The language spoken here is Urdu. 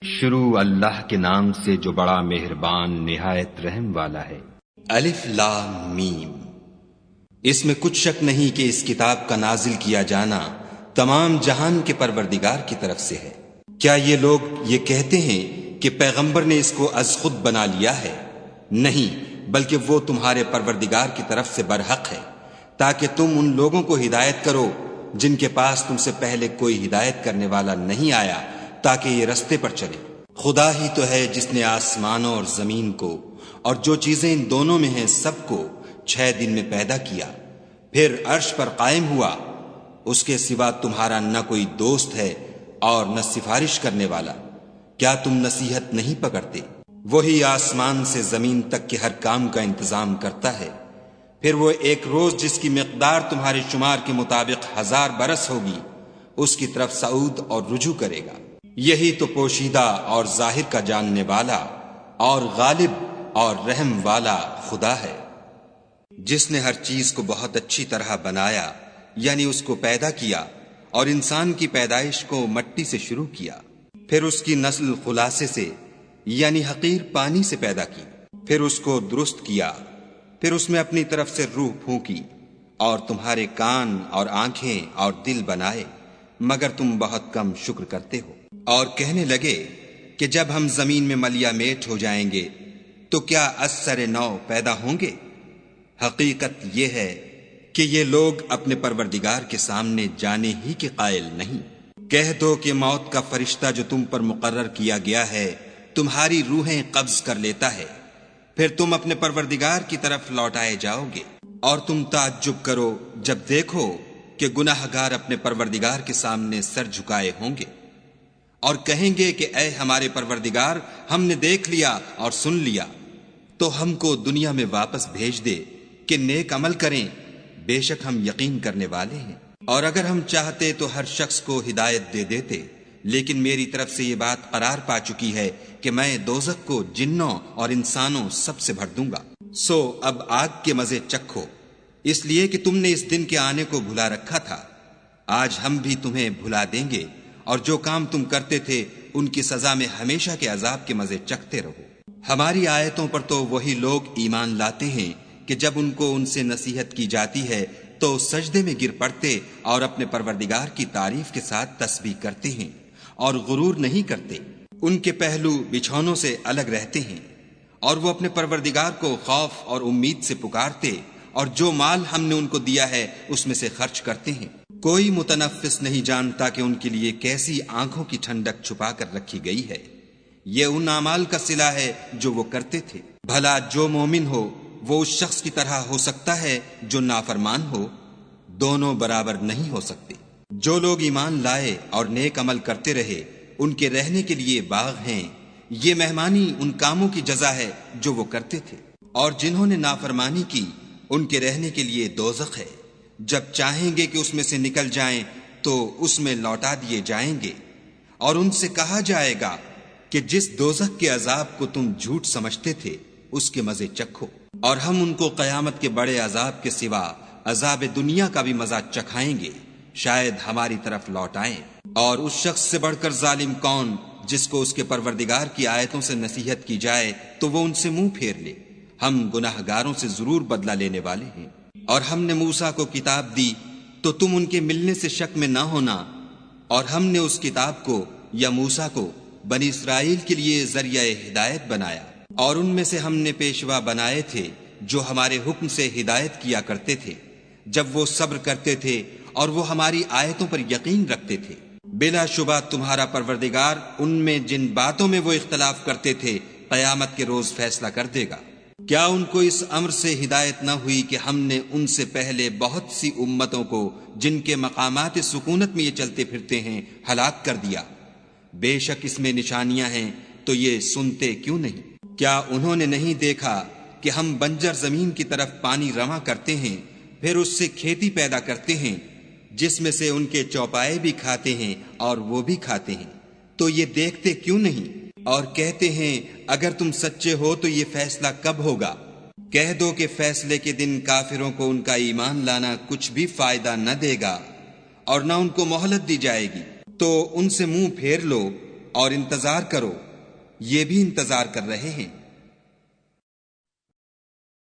شروع اللہ کے نام سے جو بڑا مہربان نہایت رحم والا ہے۔ الف لام میم۔ اس میں کچھ شک نہیں کہ اس کتاب کا نازل کیا جانا تمام جہان کے پروردگار کی طرف سے ہے۔ کیا یہ لوگ یہ کہتے ہیں کہ پیغمبر نے اس کو از خود بنا لیا ہے؟ نہیں، بلکہ وہ تمہارے پروردگار کی طرف سے برحق ہے، تاکہ تم ان لوگوں کو ہدایت کرو جن کے پاس تم سے پہلے کوئی ہدایت کرنے والا نہیں آیا، تاکہ یہ رستے پر چلے۔ خدا ہی تو ہے جس نے آسمانوں اور زمین کو اور جو چیزیں ان دونوں میں ہیں سب کو 6 دن میں پیدا کیا، پھر عرش پر قائم ہوا۔ اس کے سوا تمہارا نہ کوئی دوست ہے اور نہ سفارش کرنے والا۔ کیا تم نصیحت نہیں پکڑتے؟ وہی آسمان سے زمین تک کے ہر کام کا انتظام کرتا ہے، پھر وہ ایک روز جس کی مقدار تمہارے شمار کے مطابق 1000 برس ہوگی، اس کی طرف صعود اور رجوع کرے گا۔ یہی تو پوشیدہ اور ظاہر کا جاننے والا اور غالب اور رحم والا خدا ہے، جس نے ہر چیز کو بہت اچھی طرح بنایا، یعنی اس کو پیدا کیا، اور انسان کی پیدائش کو مٹی سے شروع کیا، پھر اس کی نسل خلاصے سے یعنی حقیر پانی سے پیدا کی، پھر اس کو درست کیا، پھر اس میں اپنی طرف سے روح پھونکی، اور تمہارے کان اور آنکھیں اور دل بنائے، مگر تم بہت کم شکر کرتے ہو۔ اور کہنے لگے کہ جب ہم زمین میں ملیا میٹ ہو جائیں گے تو کیا از سر نو پیدا ہوں گے؟ حقیقت یہ ہے کہ یہ لوگ اپنے پروردگار کے سامنے جانے ہی کے قائل نہیں۔ کہہ دو کہ موت کا فرشتہ جو تم پر مقرر کیا گیا ہے تمہاری روحیں قبض کر لیتا ہے، پھر تم اپنے پروردگار کی طرف لوٹائے جاؤ گے، اور تم تعجب کرو جب دیکھو کہ گناہ گار اپنے پروردگار کے سامنے سر جھکائے ہوں گے، اور کہیں گے کہ اے ہمارے پروردگار، ہم نے دیکھ لیا اور سن لیا، تو ہم کو دنیا میں واپس بھیج دے کہ نیک عمل کریں، بے شک ہم یقین کرنے والے ہیں۔ اور اگر ہم چاہتے تو ہر شخص کو ہدایت دے دیتے، لیکن میری طرف سے یہ بات قرار پا چکی ہے کہ میں دوزخ کو جنوں اور انسانوں سب سے بھر دوں گا۔ سو اب آگ کے مزے چکھو، اس لیے کہ تم نے اس دن کے آنے کو بھلا رکھا تھا۔ آج ہم بھی تمہیں بھلا دیں گے، اور جو کام تم کرتے تھے ان کی سزا میں ہمیشہ کے عذاب کے مزے چکھتے رہو۔ ہماری آیتوں پر تو وہی لوگ ایمان لاتے ہیں کہ جب ان کو ان سے نصیحت کی جاتی ہے تو سجدے میں گر پڑتے اور اپنے پروردگار کی تعریف کے ساتھ تسبیح کرتے ہیں اور غرور نہیں کرتے۔ ان کے پہلو بچھونوں سے الگ رہتے ہیں، اور وہ اپنے پروردگار کو خوف اور امید سے پکارتے، اور جو مال ہم نے ان کو دیا ہے اس میں سے خرچ کرتے ہیں۔ کوئی متنفس نہیں جانتا کہ ان کے لیے کیسی آنکھوں کی ٹھنڈک چھپا کر رکھی گئی ہے۔ یہ ان اعمال کا صلہ ہے جو وہ کرتے تھے۔ بھلا جو مومن ہو وہ اس شخص کی طرح ہو سکتا ہے جو نافرمان ہو؟ دونوں برابر نہیں ہو سکتے۔ جو لوگ ایمان لائے اور نیک عمل کرتے رہے ان کے رہنے کے لیے باغ ہیں، یہ مہمانی ان کاموں کی جزا ہے جو وہ کرتے تھے۔ اور جنہوں نے نافرمانی کی ان کے رہنے کے لیے دوزخ ہے، جب چاہیں گے کہ اس میں سے نکل جائیں تو اس میں لوٹا دیے جائیں گے، اور ان سے کہا جائے گا کہ جس دوزخ کے عذاب کو تم جھوٹ سمجھتے تھے اس کے مزے چکھو، اور ہم ان کو قیامت کے بڑے عذاب کے سوا عذاب دنیا کا بھی مزہ چکھائیں گے، شاید ہماری طرف لوٹائیں۔ اور اس شخص سے بڑھ کر ظالم کون جس کو اس کے پروردگار کی آیتوں سے نصیحت کی جائے تو وہ ان سے منہ پھیر لے۔ ہم گناہ گاروں سے ضرور بدلہ لینے والے ہیں۔ اور ہم نے موسیٰ کو کتاب دی تو تم ان کے ملنے سے شک میں نہ ہونا، اور ہم نے اس کتاب کو یا موسیٰ کو بنی اسرائیل کے لیے ذریعہ ہدایت بنایا، اور ان میں سے ہم نے پیشوا بنائے تھے جو ہمارے حکم سے ہدایت کیا کرتے تھے جب وہ صبر کرتے تھے اور وہ ہماری آیتوں پر یقین رکھتے تھے۔ بلا شبہ تمہارا پروردگار ان میں جن باتوں میں وہ اختلاف کرتے تھے قیامت کے روز فیصلہ کر دے گا۔ کیا ان کو اس امر سے ہدایت نہ ہوئی کہ ہم نے ان سے پہلے بہت سی امتوں کو جن کے مقامات سکونت میں یہ چلتے پھرتے ہیں ہلاک کر دیا؟ بے شک اس میں نشانیاں ہیں، تو یہ سنتے کیوں نہیں؟ کیا انہوں نے نہیں دیکھا کہ ہم بنجر زمین کی طرف پانی رواں کرتے ہیں، پھر اس سے کھیتی پیدا کرتے ہیں جس میں سے ان کے چوپائے بھی کھاتے ہیں اور وہ بھی کھاتے ہیں، تو یہ دیکھتے کیوں نہیں؟ اور کہتے ہیں اگر تم سچے ہو تو یہ فیصلہ کب ہوگا؟ کہہ دو کہ فیصلے کے دن کافروں کو ان کا ایمان لانا کچھ بھی فائدہ نہ دے گا اور نہ ان کو مہلت دی جائے گی، تو ان سے منہ پھیر لو اور انتظار کرو، یہ بھی انتظار کر رہے ہیں۔